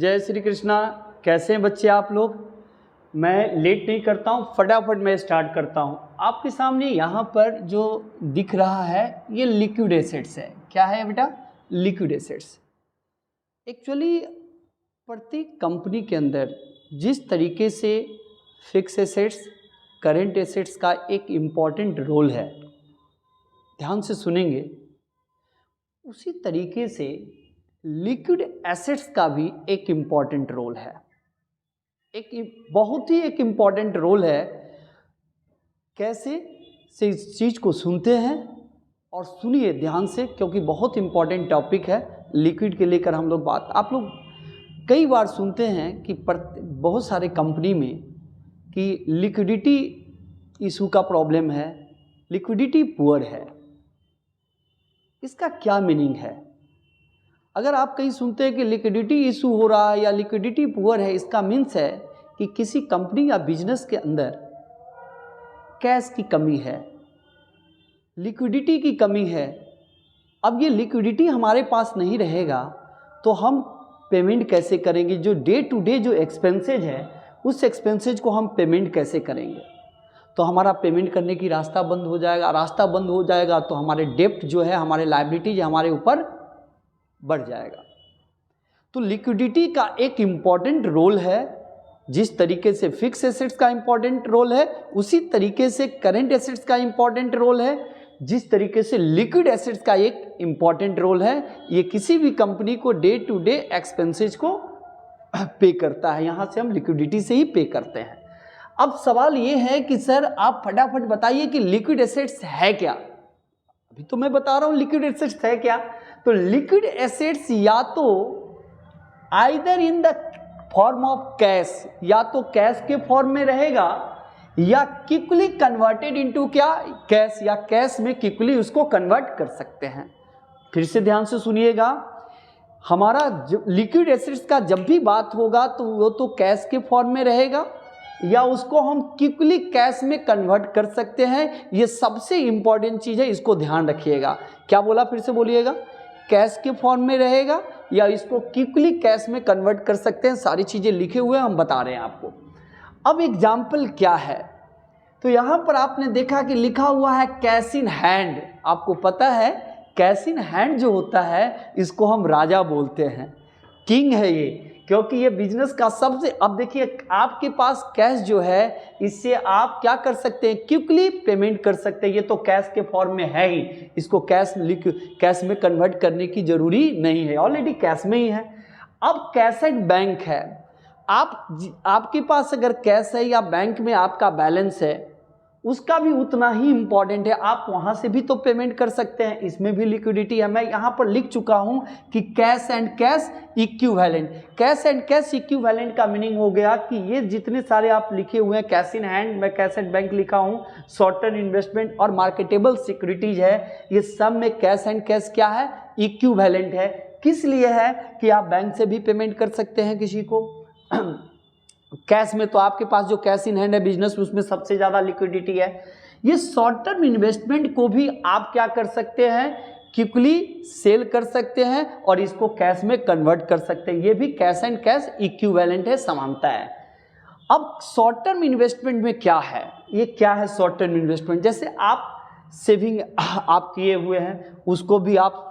जय श्री कृष्णा। कैसे हैं बच्चे आप लोग? मैं लेट नहीं करता हूँ, फटाफट मैं स्टार्ट करता हूँ। आपके सामने यहाँ पर जो दिख रहा है ये लिक्विड एसेट्स है। क्या है बेटा? Liquid assets. एक्चुअली प्रत्येक कंपनी के अंदर जिस तरीके से फिक्स एसेट्स, करेंट एसेट्स का एक इम्पॉर्टेंट रोल है, ध्यान से सुनेंगे, उसी तरीके से लिक्विड एसेट्स का भी एक इम्पॉर्टेंट रोल है। बहुत ही एक इम्पॉर्टेंट रोल है। कैसे से इस चीज़ को सुनते हैं और सुनिए ध्यान से, क्योंकि बहुत इम्पॉर्टेंट टॉपिक है लिक्विड के लेकर हम लोग बात। आप लोग कई बार सुनते हैं कि बहुत सारे कंपनी में कि लिक्विडिटी इशू का प्रॉब्लम है, लिक्विडिटी पुअर है। इसका क्या मीनिंग है? अगर आप कहीं सुनते हैं कि लिक्विडिटी इशू हो रहा है या लिक्विडिटी पुअर है, इसका मीन्स है कि किसी कंपनी या बिजनेस के अंदर कैश की कमी है, लिक्विडिटी की कमी है। अब ये लिक्विडिटी हमारे पास नहीं रहेगा तो हम पेमेंट कैसे करेंगे? जो डे टू डे जो एक्सपेंसेज है उस एक्सपेंसेज को हम पेमेंट कैसे करेंगे? तो हमारा पेमेंट करने की रास्ता बंद हो जाएगा। रास्ता बंद हो जाएगा तो हमारे डेप्ट जो है, हमारे लायबिलिटीज हमारे ऊपर बढ़ जाएगा। तो लिक्विडिटी का एक इम्पॉर्टेंट रोल है। जिस तरीके से फिक्स एसेट्स का इम्पॉर्टेंट रोल है, उसी तरीके से करेंट एसेट्स का इम्पॉर्टेंट रोल है। जिस तरीके से लिक्विड एसेट्स का एक इम्पॉर्टेंट रोल है, ये किसी भी कंपनी को डे टू डे एक्सपेंसेज को पे करता है। यहाँ से हम लिक्विडिटी से ही पे करते हैं। अब सवाल ये है कि सर आप फटाफट बताइए कि लिक्विड एसेट्स है क्या? अभी तो मैं बता रहा हूँ लिक्विड एसेट्स है क्या। तो लिक्विड एसेट्स या तो either in the form of cash, या तो कैश के फॉर्म में रहेगा, या क्विकली कन्वर्टेड इनटू क्या? कैश, या कैश में क्विकली उसको कन्वर्ट कर सकते हैं। फिर से ध्यान से सुनिएगा, हमारा लिक्विड एसेट्स का जब भी बात होगा तो वो तो कैश के फॉर्म में रहेगा, या उसको हम क्विकली कैश में कन्वर्ट कर सकते हैं। ये सबसे इंपॉर्टेंट चीज़ है, इसको ध्यान रखिएगा। क्या बोला? फिर से बोलिएगा। कैश के फॉर्म में रहेगा या इसको क्विकली कैश में कन्वर्ट कर सकते हैं। सारी चीज़ें लिखे हुए हम बता रहे हैं आपको। अब एग्जाम्पल क्या है? तो यहाँ पर आपने देखा कि लिखा हुआ है कैश इन हैंड। आपको पता है कैश इन हैंड जो होता है इसको हम राजा बोलते हैं, किंग है ये, क्योंकि ये बिजनेस का सबसे। अब देखिए आपके पास कैश जो है, इससे आप क्या कर सकते हैं? क्विकली पेमेंट कर सकते हैं। ये तो कैश के फॉर्म में है ही, इसको कैश में कन्वर्ट करने की जरूरी नहीं है, ऑलरेडी कैश में ही है। अब कैश एट बैंक है। आपके पास अगर कैश है या बैंक में आपका बैलेंस है, उसका भी उतना ही इंपॉर्टेंट है। आप वहां से भी तो पेमेंट कर सकते हैं, इसमें भी लिक्विडिटी है। मैं यहां पर लिख चुका हूं कि cash and cash equivalent. Cash and cash equivalent का मीनिंग हो गया कि ये जितने सारे आप लिखे हुए हैं, कैश इन हैंड, मैं कैश एंड बैंक लिखा हूं, शॉर्ट टर्म इन्वेस्टमेंट और मार्केटेबल सिक्योरिटीज है, ये सब में कैश एंड कैश क्या है? इक्विवेलेंट है। किस लिए है? कि आप बैंक से भी पेमेंट कर सकते हैं किसी को। कैश में तो आपके पास जो कैश इन हैंड है बिजनेस, उसमें सबसे ज़्यादा लिक्विडिटी है। ये शॉर्ट टर्म इन्वेस्टमेंट को भी आप क्या कर सकते हैं? क्विकली सेल कर सकते हैं और इसको कैश में कन्वर्ट कर सकते हैं। ये भी कैश एंड कैश इक्विवेलेंट है, समानता है। अब शॉर्ट टर्म इन्वेस्टमेंट में क्या है? ये क्या है शॉर्ट टर्म इन्वेस्टमेंट? जैसे आप सेविंग आप किए हुए हैं, उसको भी आप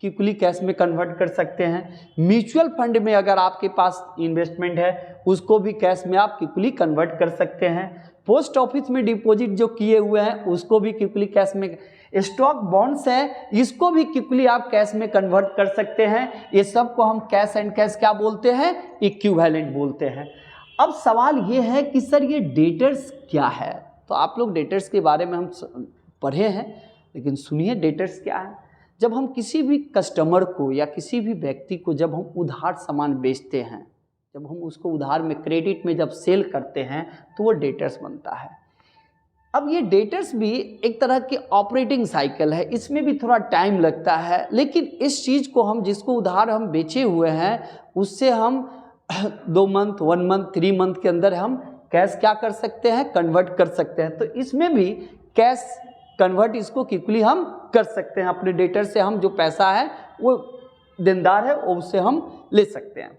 क्विकली कैश में कन्वर्ट कर सकते हैं। म्यूचुअल फंड में अगर आपके पास इन्वेस्टमेंट है, उसको भी कैश में आप क्विकली कन्वर्ट कर सकते हैं। पोस्ट ऑफिस में डिपॉजिट जो किए हुए हैं, उसको भी क्विकली कैश में। स्टॉक बॉन्ड्स है, इसको भी क्विकली आप कैश में कन्वर्ट कर सकते हैं। ये सब को हम कैश एंड कैश क्या बोलते हैं? इक्विवेलेंट बोलते हैं। अब सवाल ये है कि सर ये डेटर्स क्या है? तो आप लोग डेटर्स के बारे में हम पढ़े हैं, लेकिन सुनिए डेटर्स क्या है। जब हम किसी भी कस्टमर को या किसी भी व्यक्ति को जब हम उधार सामान बेचते हैं, जब हम उसको उधार में, क्रेडिट में जब सेल करते हैं, तो वो डेटर्स बनता है। अब ये डेटर्स भी एक तरह की ऑपरेटिंग साइकिल है, इसमें भी थोड़ा टाइम लगता है, लेकिन इस चीज़ को हम, जिसको उधार हम बेचे हुए हैं, उससे हम 2 मंथ, 1 मंथ, 3 मंथ के अंदर हम कैश क्या कर सकते हैं? कन्वर्ट कर सकते हैं। तो इसमें भी कैश कन्वर्ट इसको क्विकली हम कर सकते हैं। अपने डेटर से हम जो पैसा है, वो देनदार है, वो उससे हम ले सकते हैं।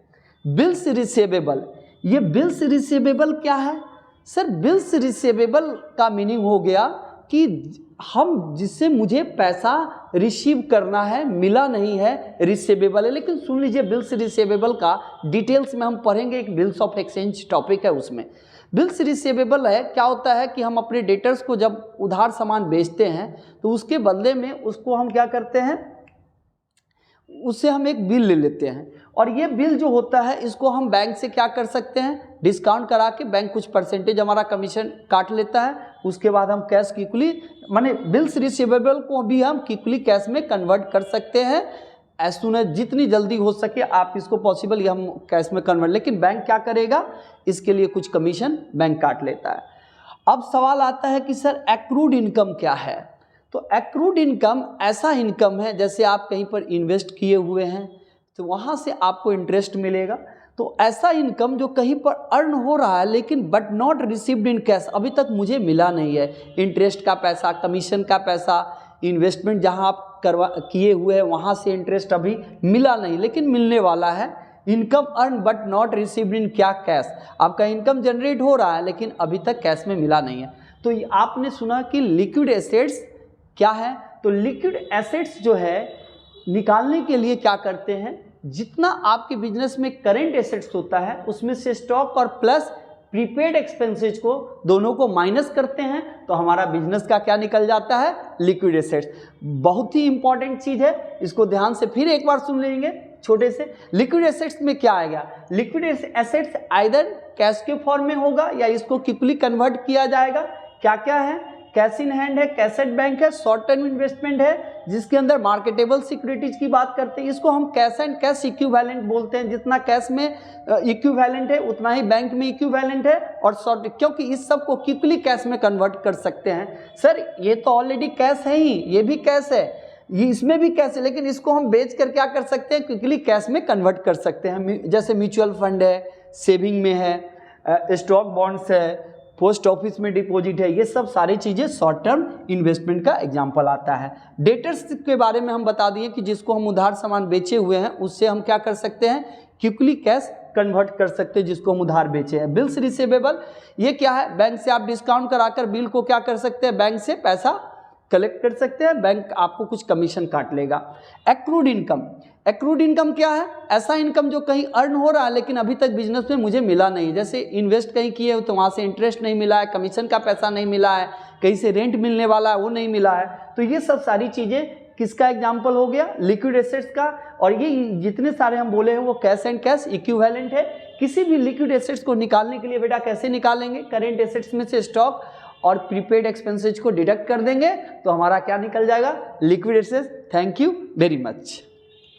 बिल्स रिसीवेबल, ये बिल्स रिसीवेबल क्या है सर? बिल्स रिसीवेबल का मीनिंग हो गया कि हम जिससे मुझे पैसा रिसीव करना है, मिला नहीं है, रिसीवेबल है। लेकिन सुन लीजिए, बिल्स रिसीवेबल का डिटेल्स में हम पढ़ेंगे, एक बिल्स ऑफ एक्सचेंज टॉपिक है उसमें। बिल्स रिसीवेबल है, क्या होता है कि हम अपने डेटर्स को जब उधार सामान बेचते हैं तो उसके बदले में उसको हम क्या करते हैं, उससे हम एक बिल ले लेते हैं, और ये बिल जो होता है इसको हम बैंक से क्या कर सकते हैं, डिस्काउंट करा के बैंक कुछ परसेंटेज हमारा कमीशन काट लेता है। उसके बाद हम कैश क्विकली, माने बिल्स रिसीवेबल को भी हम क्विकली कैश में कन्वर्ट कर सकते हैं। एज सुन एज, जितनी जल्दी हो सके आप इसको पॉसिबल ये हम कैश में कन्वर्ट, लेकिन बैंक क्या करेगा, इसके लिए कुछ कमीशन बैंक काट लेता है। अब सवाल आता है कि सर एक्रूड इनकम क्या है? तो एक्रूड इनकम ऐसा इनकम है, जैसे आप कहीं पर इन्वेस्ट किए हुए हैं तो वहाँ से आपको इंटरेस्ट मिलेगा। तो ऐसा इनकम जो कहीं पर अर्न हो रहा है लेकिन but not received in cash, अभी तक मुझे मिला नहीं है। इंटरेस्ट का पैसा, कमीशन का पैसा, इन्वेस्टमेंट जहाँ आप किए हुए हैं वहाँ से इंटरेस्ट अभी मिला नहीं, लेकिन मिलने वाला है। Income earn but not received in क्या, कैश। आपका इनकम जनरेट हो रहा है लेकिन अभी तक कैश में मिला नहीं है। तो आपने सुना कि लिक्विड एसेट्स क्या है? तो लिक्विड एसेट्स जो है निकालने के लिए क्या करते हैं, जितना आपके बिजनेस में करेंट एसेट्स होता है उसमें से स्टॉक और प्लस प्रीपेड एक्सपेंसेस को दोनों को माइनस करते हैं तो हमारा बिजनेस का क्या निकल जाता है, लिक्विड एसेट्स। बहुत ही इंपॉर्टेंट चीज़ है, इसको ध्यान से फिर एक बार सुन लेंगे छोटे से। लिक्विड एसेट्स में क्या आएगा, लिक्विड एसेट्स आइदर कैश के फॉर्म में होगा या इसको क्विकली कन्वर्ट किया जाएगा। क्या क्या है, कैश इन हैंड है, कैश एट बैंक है, शॉर्ट टर्म इन्वेस्टमेंट है जिसके अंदर मार्केटेबल सिक्योरिटीज की बात करते हैं, इसको हम कैश एंड कैश इक्विवेलेंट बोलते हैं। जितना कैश में इक्विवेलेंट है उतना ही बैंक में इक्विवेलेंट है, और शॉर्ट, क्योंकि इस सब को क्विकली कैश में कन्वर्ट कर सकते हैं। सर ये तो ऑलरेडी कैश है ही, ये भी कैश है, ये इसमें भी कैश है, लेकिन इसको हम बेच कर क्या कर सकते हैं, क्विकली कैश में कन्वर्ट कर सकते हैं। जैसे म्यूचुअल फंड है, सेविंग में है, स्टॉक बॉन्ड्स है, पोस्ट ऑफिस में डिपॉजिट है, ये सब सारी चीज़ें शॉर्ट टर्म इन्वेस्टमेंट का एग्जांपल आता है। डेटर्स के बारे में हम बता दिए कि जिसको हम उधार सामान बेचे हुए हैं उससे हम क्या कर सकते हैं, क्विकली कैश कन्वर्ट कर सकते हैं जिसको हम उधार बेचे हैं। बिल्स रिसीवेबल ये क्या है, बैंक से आप डिस्काउंट कराकर बिल को क्या कर सकते हैं, बैंक से पैसा कलेक्ट कर सकते हैं, बैंक आपको कुछ कमीशन काट लेगा। एक्रूड इनकम, एक्रूड इनकम क्या है, ऐसा इनकम जो कहीं अर्न हो रहा है लेकिन अभी तक बिजनेस में मुझे मिला नहीं। जैसे इन्वेस्ट कहीं किए हो तो वहाँ से इंटरेस्ट नहीं मिला है, कमीशन का पैसा नहीं मिला है, कहीं से रेंट मिलने वाला है वो नहीं मिला है। तो ये सब सारी चीज़ें किसका एग्जाम्पल हो गया, लिक्विड एसेट्स का। और ये जितने सारे हम बोले हैं वो कैश एंड कैश इक्विवेलेंट है। किसी भी लिक्विड एसेट्स को निकालने के लिए बेटा कैसे निकालेंगे, करेंट एसेट्स में से स्टॉक और प्रीपेड एक्सपेंसेज को डिडक्ट कर देंगे तो हमारा क्या निकल जाएगा, liquid assets. Thank you very much.